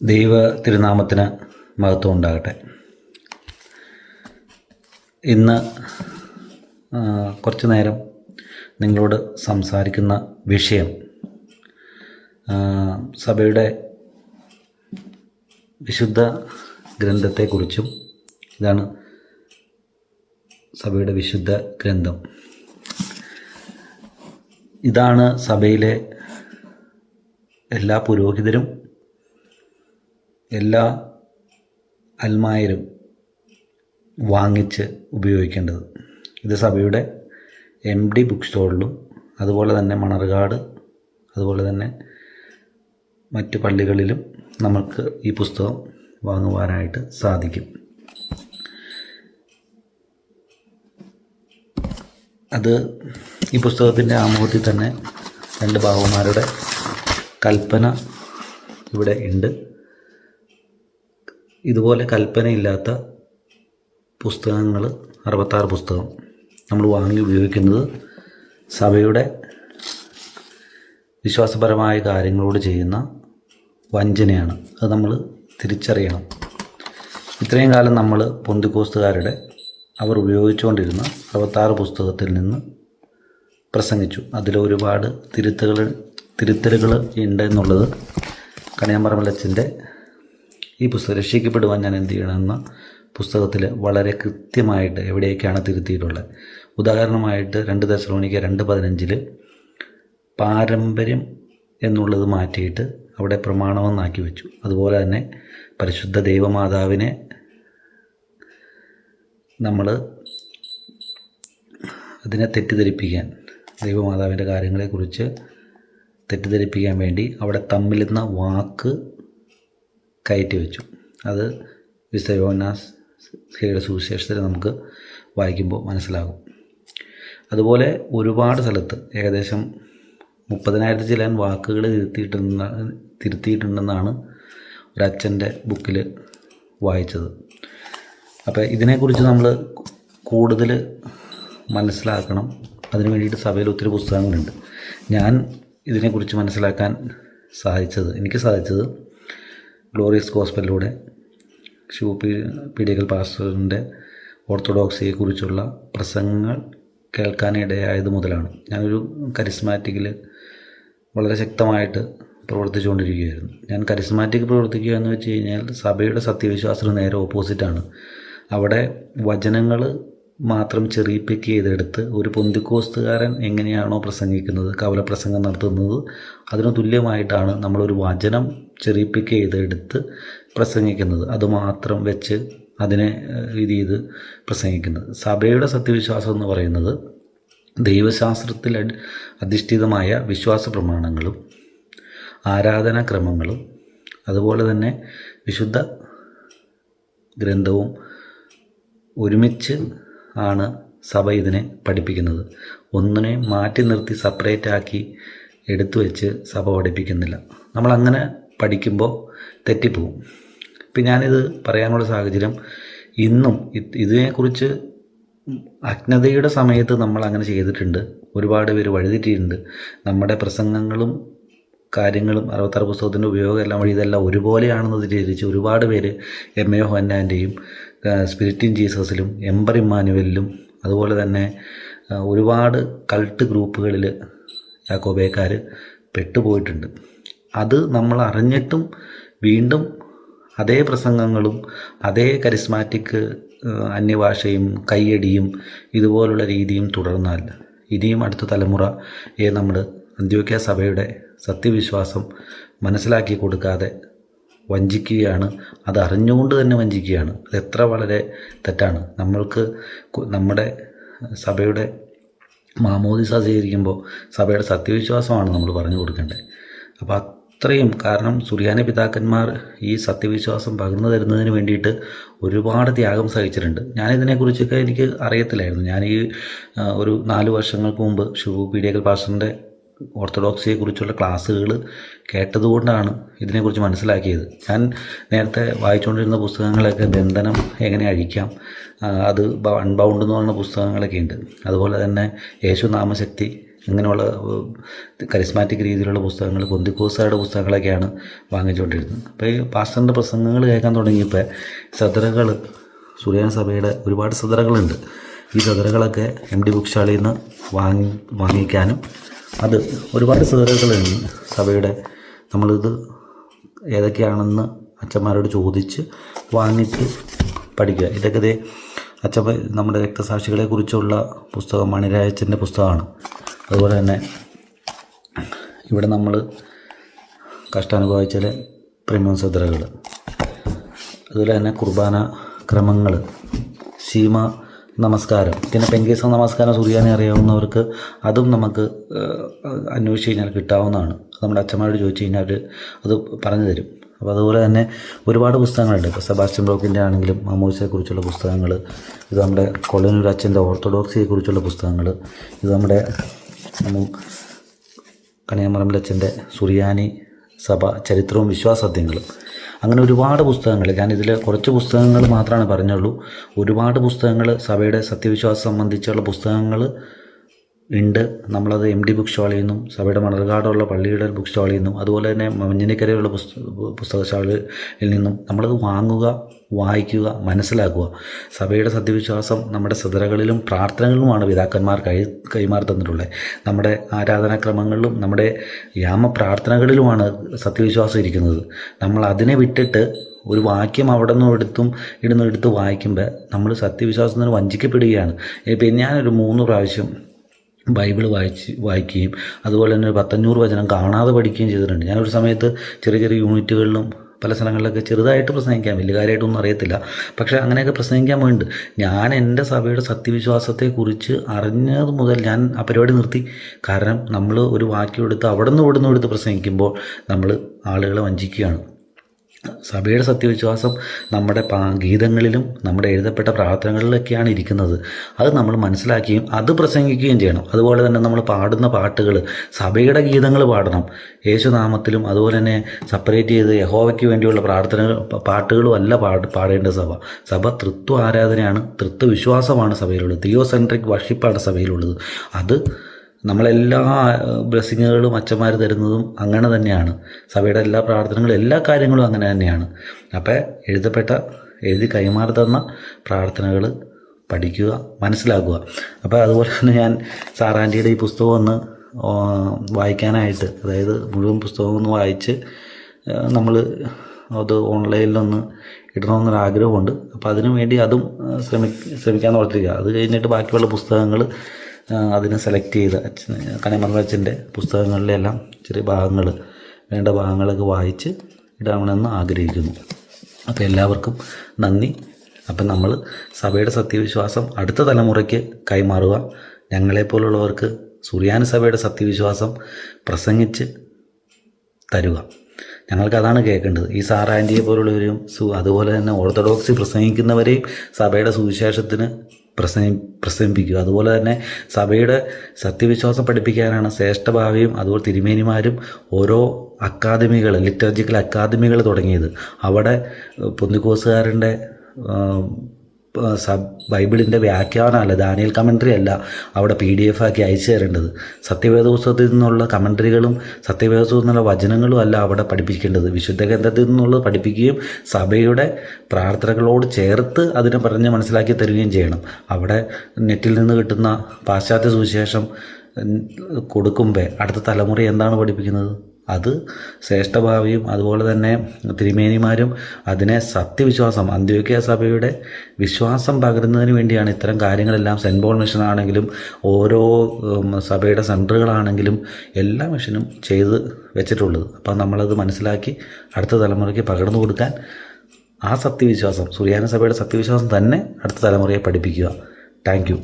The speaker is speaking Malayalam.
ദൈവ തിരുനാമത്തിന് മഹത്വം ഉണ്ടാകട്ടെ. ഇന്ന് കുറച്ചു നേരം നിങ്ങളോട് സംസാരിക്കുന്ന വിഷയം സഭയുടെ വിശുദ്ധ ഗ്രന്ഥത്തെക്കുറിച്ചും ഇതാണ്. സഭയുടെ വിശുദ്ധ ഗ്രന്ഥം ഇതാണ് സഭയിലെ എല്ലാ പുരോഹിതരും എല്ലാ അൽമായരും വാങ്ങിച്ച് ഉപയോഗിക്കേണ്ടത്. ഇത് സഭയുടെ MD ബുക്ക് സ്റ്റോറിലും അതുപോലെ തന്നെ മണർകാട് അതുപോലെ തന്നെ മറ്റ് പള്ളികളിലും നമുക്ക് ഈ പുസ്തകം വാങ്ങുവാനായിട്ട് സാധിക്കും. ഈ പുസ്തകത്തിൻ്റെ ആമുഖത്തിൽ തന്നെ 2 ബാവമാരുടെ കൽപ്പന ഇവിടെ ഉണ്ട്. ഇതുപോലെ കൽപ്പനയില്ലാത്ത പുസ്തകങ്ങൾ 66 പുസ്തകം നമ്മൾ വാങ്ങി ഉപയോഗിക്കുന്നത് സഭയുടെ വിശ്വാസപരമായ കാര്യങ്ങളോട് ചെയ്യുന്ന വഞ്ചനയാണ്. അത് നമ്മൾ തിരിച്ചറിയണം. ഇത്രയും കാലം നമ്മൾ പെന്തക്കോസ്തുകാരുടെ അവർ ഉപയോഗിച്ചുകൊണ്ടിരുന്ന 66 പുസ്തകത്തിൽ നിന്ന് പ്രസംഗിച്ചു. അതിലൊരുപാട് തിരുത്തലുകൾ ഉണ്ടെന്നുള്ളത് കണിയാമ്പറമ്പലച്ചൻ്റെ ഈ പുസ്തകം രക്ഷിക്കപ്പെടുവാൻ ഞാൻ എന്ത് ചെയ്യണമെന്ന പുസ്തകത്തിൽ വളരെ കൃത്യമായിട്ട് എവിടെയൊക്കെയാണ് തിരുത്തിയിട്ടുള്ളത്. ഉദാഹരണമായിട്ട് 2 തെസ്സലോനിക്ക 2:15 പാരമ്പര്യം എന്നുള്ളത് മാറ്റിയിട്ട് അവിടെ പ്രമാണമെന്നാക്കി വെച്ചു. അതുപോലെ തന്നെ പരിശുദ്ധ ദൈവമാതാവിനെ നമ്മൾ അതിനെ തെറ്റിദ്ധരിപ്പിക്കാൻ, ദൈവമാതാവിൻ്റെ കാര്യങ്ങളെക്കുറിച്ച് തെറ്റിദ്ധരിപ്പിക്കാൻ വേണ്ടി അവിടെ തമ്മിലെന്ന വാക്ക് കയറ്റി വെച്ചു. അത് വിശുദ്ധ യോഹന്നാന്റെ സുവിശേഷത്തിൽ നമുക്ക് വായിക്കുമ്പോൾ മനസ്സിലാകും. അതുപോലെ ഒരുപാട് സ്ഥലത്ത് ഏകദേശം 30,000 ചില വാക്കുകൾ തിരുത്തിയിട്ടുണ്ടെന്നാണ് ഒരച്ഛൻ്റെ ബുക്കിൽ വായിച്ചത്. അപ്പോൾ ഇതിനെക്കുറിച്ച് നമ്മൾ കൂടുതൽ മനസ്സിലാക്കണം. അതിനു വേണ്ടിയിട്ട് സഭയിൽ ഒത്തിരി പുസ്തകങ്ങളുണ്ട്. ഞാൻ ഇതിനെക്കുറിച്ച് മനസ്സിലാക്കാൻ എനിക്ക് സാധിച്ചത് ഗ്ലോറിയസ് ഗോസ്പലിലൂടെ പീഡിയക്കൽ പാസ്റ്ററിൻ്റെ ഓർത്തഡോക്സിയെക്കുറിച്ചുള്ള പ്രസംഗങ്ങൾ കേൾക്കാനിടയായത് മുതലാണ്. ഞാനൊരു കരിസ്മാറ്റിക്കിൽ വളരെ ശക്തമായിട്ട് പ്രവർത്തിച്ചുകൊണ്ടിരിക്കുകയായിരുന്നു. ഞാൻ കരിസ്മാറ്റിക് പ്രവർത്തിക്കുക എന്ന് വെച്ച് കഴിഞ്ഞാൽ സഭയുടെ സത്യവിശ്വാസത്തിന് നേരെ ഓപ്പോസിറ്റാണ്. അവിടെ വചനങ്ങൾ മാത്രം ചെറിയ പിക്ക് ചെയ്തെടുത്ത് ഒരു പെന്തക്കോസ്തുകാരൻ എങ്ങനെയാണോ പ്രസംഗിക്കുന്നത്, കവലപ്രസംഗം നടത്തുന്നത്, അതിന് തുല്യമായിട്ടാണ് നമ്മളൊരു വചനം ചെറിയ പിക്ക് ചെയ്തെടുത്ത് പ്രസംഗിക്കുന്നത്. അതുമാത്രം വെച്ച് അതിനെ ഇത് ചെയ്ത് പ്രസംഗിക്കുന്നത്. സഭയുടെ സത്യവിശ്വാസം എന്ന് പറയുന്നത് ദൈവശാസ്ത്രത്തിൽ അധിഷ്ഠിതമായ വിശ്വാസ പ്രമാണങ്ങളും ആരാധനാക്രമങ്ങളും അതുപോലെ തന്നെ വിശുദ്ധ ഗ്രന്ഥവും ഒരുമിച്ച് ആണ് സഭ ഇതിനെ പഠിപ്പിക്കുന്നത്. ഒന്നിനെ മാറ്റി നിർത്തി സെപ്പറേറ്റ് ആക്കി എടുത്തു വെച്ച് സഭ പഠിപ്പിക്കുന്നില്ല. നമ്മളങ്ങനെ പഠിക്കുമ്പോൾ തെറ്റിപ്പോവും. ഇപ്പം ഞാനിത് പറയാനുള്ള സാഹചര്യം, ഇന്നും ഇതിനെക്കുറിച്ച് അജ്ഞതയുടെ സമയത്ത് നമ്മൾ അങ്ങനെ ചെയ്തിട്ടുണ്ട്. ഒരുപാട് പേര് വഴിതെറ്റിയിട്ടുണ്ട്. നമ്മുടെ പ്രസംഗങ്ങളും കാര്യങ്ങളും 66 പുസ്തകത്തിൻ്റെ ഉപയോഗം എല്ലാം വഴി ഇതെല്ലാം ഒരുപോലെയാണെന്ന് തിരിച്ച് ഒരുപാട് പേര് MA യോഹന്നാൻ്റെയും സ്പിരിറ്റ് ഇൻ ജീസസിലും എംബർ ഇമ്മാനുവലിലും അതുപോലെ തന്നെ ഒരുപാട് കൾട്ട് ഗ്രൂപ്പുകളിൽ യാക്കോബേക്കാർ പെട്ടുപോയിട്ടുണ്ട്. അത് നമ്മൾ അറിഞ്ഞിട്ടും വീണ്ടും അതേ പ്രസംഗങ്ങളും അതേ കരിസ്മാറ്റിക് അന്യഭാഷയും കയ്യടിയും ഇതുപോലുള്ള രീതിയും തുടർന്നാൽ ഇനിയും അടുത്ത തലമുറയെ നമ്മൾ അന്ത്യോക്യ സഭയുടെ സത്യവിശ്വാസം മനസ്സിലാക്കി കൊടുക്കാതെ വഞ്ചിക്കുകയാണ്. അത് അറിഞ്ഞുകൊണ്ട് തന്നെ വഞ്ചിക്കുകയാണ്. അത് എത്ര വളരെ തെറ്റാണ്. നമ്മൾക്ക് നമ്മുടെ സഭയുടെ മാമോദിസ സ്വീകരിക്കുമ്പോൾ സഭയുടെ സത്യവിശ്വാസമാണ് നമ്മൾ പറഞ്ഞു കൊടുക്കേണ്ടത്. അപ്പോൾ അത്രയും, കാരണം സുറിയാനി പിതാക്കന്മാർ ഈ സത്യവിശ്വാസം പകർന്നു തരുന്നതിന് വേണ്ടിയിട്ട് ഒരുപാട് ത്യാഗം സഹിച്ചിട്ടുണ്ട്. ഞാനിതിനെക്കുറിച്ചൊക്കെ എനിക്ക് അറിയത്തില്ലായിരുന്നു. ഞാൻ ഒരു 4 വർഷങ്ങൾക്ക് മുമ്പ് പീഡിയക്കൽ പാസ്റ്ററിൻ്റെ ഓർത്തഡോക്സിയെക്കുറിച്ചുള്ള ക്ലാസ്സുകൾ കേട്ടതുകൊണ്ടാണ് ഇതിനെക്കുറിച്ച് മനസ്സിലാക്കിയത്. ഞാൻ നേരത്തെ വായിച്ചുകൊണ്ടിരുന്ന പുസ്തകങ്ങളൊക്കെ ബന്ധനം എങ്ങനെ അഴിക്കാം, അത് അൺബൗണ്ട് എന്ന് പറയുന്ന പുസ്തകങ്ങളൊക്കെ ഉണ്ട്. അതുപോലെ തന്നെ യേശു നാമശക്തി ഇങ്ങനെയുള്ള കരിസ്മാറ്റിക് രീതിയിലുള്ള പുസ്തകങ്ങൾ, പൊന്തിക്കോസുകാരുടെ പുസ്തകങ്ങളൊക്കെയാണ് വാങ്ങിച്ചുകൊണ്ടിരുന്നത്. അപ്പോൾ ഈ പാസ്റ്ററിൻ്റെ പ്രസംഗങ്ങൾ കേൾക്കാൻ തുടങ്ങിയപ്പോൾ സദറകൾ, സുറിയാനി സഭയുടെ ഒരുപാട് സദറകളുണ്ട്. ഈ സദറകളൊക്കെ MD ബുക്ക് സ്റ്റാളിൽ നിന്ന് വാങ്ങിക്കാനും, അത് ഒരുപാട് സദറകളുണ്ട് സഭയുടെ. നമ്മളിത് ഏതൊക്കെയാണെന്ന് അച്ഛന്മാരോട് ചോദിച്ച് വാങ്ങിച്ച് പഠിക്കുക. ഇതൊക്കെ നമ്മുടെ രക്തസാക്ഷികളെക്കുറിച്ചുള്ള പുസ്തകം മണിരായച്ചൻ്റെ പുസ്തകമാണ്. അതുപോലെ തന്നെ ഇവിടെ നമ്മൾ കഷ്ടാനുഭവിച്ചാൽ പ്രീമിയം സദറകൾ, അതുപോലെ തന്നെ കുർബാന ക്രമങ്ങൾ, ശീമ നമസ്കാരം, പിന്നെ പെങ്കേസ നമസ്കാരം സുറിയാനി അറിയാവുന്നവർക്ക് അതും നമുക്ക് അന്വേഷിച്ച് കഴിഞ്ഞാൽ കിട്ടാവുന്നതാണ്. നമ്മുടെ അച്ഛന്മാരോട് ചോദിച്ചു കഴിഞ്ഞാൽ അത് പറഞ്ഞു തരും. അപ്പോൾ അതുപോലെ തന്നെ ഒരുപാട് പുസ്തകങ്ങളുണ്ട്. ഇപ്പോൾ സെബാസ്റ്റ്യൻ ബ്ലോക്കിൻ്റെ ആണെങ്കിലും മാമോദിസയെക്കുറിച്ചുള്ള പുസ്തകങ്ങൾ, ഇത് നമ്മുടെ കൊള്ളനൂർ അച്ഛൻ്റെ ഓർത്തഡോക്സിയെക്കുറിച്ചുള്ള പുസ്തകങ്ങൾ, ഇത് നമ്മുടെ കണിയാമറമ്പിലച്ഛൻ്റെ സുറിയാനി സഭ ചരിത്രവും വിശ്വാസസത്യങ്ങളും, അങ്ങനെ ഒരുപാട് പുസ്തകങ്ങൾ. ഞാനിതിൽ കുറച്ച് പുസ്തകങ്ങൾ മാത്രമാണ് പറഞ്ഞുള്ളൂ. ഒരുപാട് പുസ്തകങ്ങൾ, സഭയുടെ സത്യവിശ്വാസം സംബന്ധിച്ചുള്ള പുസ്തകങ്ങൾ ഉണ്ട്. നമ്മളത് MD ബുക്ക് സ്റ്റാളിൽ നിന്നും, സഭയുടെ മണർകാടുള്ള പള്ളിയുടെ ബുക്ക് സ്റ്റാളിൽ നിന്നും, അതുപോലെ തന്നെ മഞ്ഞനിക്കരയുള്ള പുസ്തകശാലയിൽ നിന്നും നമ്മളത് വാങ്ങുക, വായിക്കുക, മനസ്സിലാക്കുക. സഭയുടെ സത്യവിശ്വാസം നമ്മുടെ സദറകളിലും പ്രാർത്ഥനകളിലുമാണ് പിതാക്കന്മാർ കൈമാറി തന്നിട്ടുള്ളത്. നമ്മുടെ ആരാധനാക്രമങ്ങളിലും നമ്മുടെ യാമപ്രാർത്ഥനകളിലുമാണ് സത്യവിശ്വാസം ഇരിക്കുന്നത്. നമ്മൾ അതിനെ വിട്ടിട്ട് ഒരു വാക്യം അവിടെ നിന്ന് എടുത്ത് വായിക്കുമ്പോൾ നമ്മൾ സത്യവിശ്വാസത്തിന് വഞ്ചിക്കപ്പെടുകയാണ്. ഇപ്പം ഞാനൊരു 3 പ്രാവശ്യം ബൈബിൾ വായിക്കുകയും അതുപോലെ തന്നെ ഒരു 500 വചനം കാണാതെ പഠിക്കുകയും ചെയ്തിട്ടുണ്ട്. ഞാനൊരു സമയത്ത് ചെറിയ ചെറിയ യൂണിറ്റുകളിലും പല സ്ഥലങ്ങളിലൊക്കെ ചെറുതായിട്ട് പ്രസംഗിക്കാൻ, വലിയ കാര്യമായിട്ടൊന്നും അറിയത്തില്ല, പക്ഷേ അങ്ങനെയൊക്കെ പ്രസംഗിക്കാൻ വേണ്ടി ഞാൻ എൻ്റെ സഭയുടെ സത്യവിശ്വാസത്തെക്കുറിച്ച് അറിഞ്ഞത് മുതൽ ഞാൻ ആ പരിപാടി നിർത്തി. കാരണം നമ്മൾ ഒരു വാക്യം എടുത്ത് അവിടെ നിന്ന് എടുത്ത് പ്രസംഗിക്കുമ്പോൾ നമ്മൾ ആളുകളെ വഞ്ചിക്കുകയാണ്. സഭയുടെ സത്യവിശ്വാസം നമ്മുടെ ഗീതങ്ങളിലും നമ്മുടെ എഴുതപ്പെട്ട പ്രാർത്ഥനകളിലൊക്കെയാണ് ഇരിക്കുന്നത്. അത് നമ്മൾ മനസ്സിലാക്കുകയും അത് പ്രസംഗിക്കുകയും ചെയ്യണം. അതുപോലെ തന്നെ നമ്മൾ പാടുന്ന പാട്ടുകൾ സഭയുടെ ഗീതങ്ങൾ പാടണം, യേശുനാമത്തിലും. അതുപോലെ തന്നെ സെപ്പറേറ്റ് ചെയ്ത് യഹോവയ്ക്ക് വേണ്ടിയുള്ള പാട്ടുകളും അല്ല പാടേണ്ട സഭ തൃത്വ ആരാധനയാണ്, തൃത്വ വിശ്വാസമാണ് സഭയിലുള്ളത്, തിയോസെൻട്രിക് വർഷിപ്പാണ് സഭയിലുള്ളത്. അത് നമ്മളെല്ലാ ബ്ലെസ്സിങ്ങുകളും അച്ഛന്മാർ തരുന്നതും അങ്ങനെ തന്നെയാണ്. സഭയുടെ എല്ലാ പ്രാർത്ഥനകളും എല്ലാ കാര്യങ്ങളും അങ്ങനെ തന്നെയാണ്. അപ്പോൾ എഴുതി കൈമാറി തന്ന പ്രാർത്ഥനകൾ പഠിക്കുക, മനസ്സിലാക്കുക. അപ്പോൾ അതുപോലെ തന്നെ ഞാൻ സാറാൻറ്റിയുടെ ഈ പുസ്തകം ഒന്ന് വായിക്കാനായിട്ട്, അതായത് മുഴുവൻ പുസ്തകം ഒന്ന് വായിച്ച് നമ്മൾ അത് ഓൺലൈനിലൊന്ന് ഇടണമെന്നൊരാഗ്രഹമുണ്ട്. അപ്പോൾ അതിനു വേണ്ടി അതും ശ്രമിക്കാൻ ഓർത്തിരിക്കുക. അത് കഴിഞ്ഞിട്ട് ബാക്കിയുള്ള പുസ്തകങ്ങൾ അതിന് സെലക്ട് ചെയ്ത് കണിയാമറമ്പിലച്ഛൻ്റെ പുസ്തകങ്ങളിലെല്ലാം ചെറിയ ഭാഗങ്ങൾ, വേണ്ട ഭാഗങ്ങളൊക്കെ വായിച്ച് ഇടാമെന്ന് ആഗ്രഹിക്കുന്നു. അപ്പോൾ എല്ലാവർക്കും നന്ദി. അപ്പം നമ്മൾ സഭയുടെ സത്യവിശ്വാസം അടുത്ത തലമുറയ്ക്ക് കൈമാറുക. ഞങ്ങളെപ്പോലുള്ളവർക്ക് സുറിയാനി സഭയുടെ സത്യവിശ്വാസം പ്രസംഗിച്ച് തരുക. ഞങ്ങൾക്കതാണ് കേൾക്കേണ്ടത്. ഈ സാറാൻറ്റിയെ പോലുള്ളവരും അതുപോലെ തന്നെ ഓർത്തഡോക്സി പ്രസംഗിക്കുന്നവരെയും സഭയുടെ സുവിശേഷത്തിന് പ്രസംഗിപ്പിക്കുക. അതുപോലെ തന്നെ സഭയുടെ സത്യവിശ്വാസം പഠിപ്പിക്കാനാണ് ശ്രേഷ്ഠഭാവിയും അതുപോലെ തിരുമേനിമാരും ഓരോ ലിറ്റർജിക്കൽ അക്കാദമികൾ തുടങ്ങിയത്. അവിടെ പൊന്തിക്കോസുകാരൻ്റെ ബൈബിളിൻ്റെ വ്യാഖ്യാനമല്ല, ദാനിയേൽ കമൻട്രി അല്ല അവിടെ PDF ആക്കി അയച്ചു തരേണ്ടത്. സത്യവേദ പുസ്തകത്തിൽ നിന്നുള്ള കമൻട്രികളും സത്യവേദ പുസ്തകത്തിൽ നിന്നുള്ള വചനങ്ങളും അല്ല അവിടെ പഠിപ്പിക്കേണ്ടത്. വിശുദ്ധ ഗ്രന്ഥത്തിൽ നിന്നുള്ളത് പഠിപ്പിക്കുകയും സഭയുടെ പ്രാർത്ഥനകളോട് ചേർത്ത് അതിനെ പറഞ്ഞ് മനസ്സിലാക്കി തരികയും ചെയ്യണം. അവിടെ നെറ്റിൽ നിന്ന് കിട്ടുന്ന പാശ്ചാത്യ സുവിശേഷം കൊടുക്കുമ്പോൾ അടുത്ത തലമുറ എന്താണ് പഠിപ്പിക്കുന്നത്? അത് ശ്രേഷ്ഠഭാവിയും അതുപോലെ തന്നെ തിരുമേനിമാരും അതിനെ സത്യവിശ്വാസം, അന്ത്യോക്യ സഭയുടെ വിശ്വാസം പകരുന്നതിന് വേണ്ടിയാണ് ഇത്തരം കാര്യങ്ങളെല്ലാം. സെൻറ്റ് പോൾ മിഷൻ ആണെങ്കിലും ഓരോ സഭയുടെ സെൻറ്ററുകളാണെങ്കിലും എല്ലാ മിഷനും ചെയ്ത് വെച്ചിട്ടുള്ളത്. അപ്പം നമ്മളത് മനസ്സിലാക്കി അടുത്ത തലമുറയ്ക്ക് പകർന്നു കൊടുക്കാൻ ആ സത്യവിശ്വാസം, സുറിയാനി സഭയുടെ സത്യവിശ്വാസം തന്നെ അടുത്ത തലമുറയെ പഠിപ്പിക്കുക. Thank you.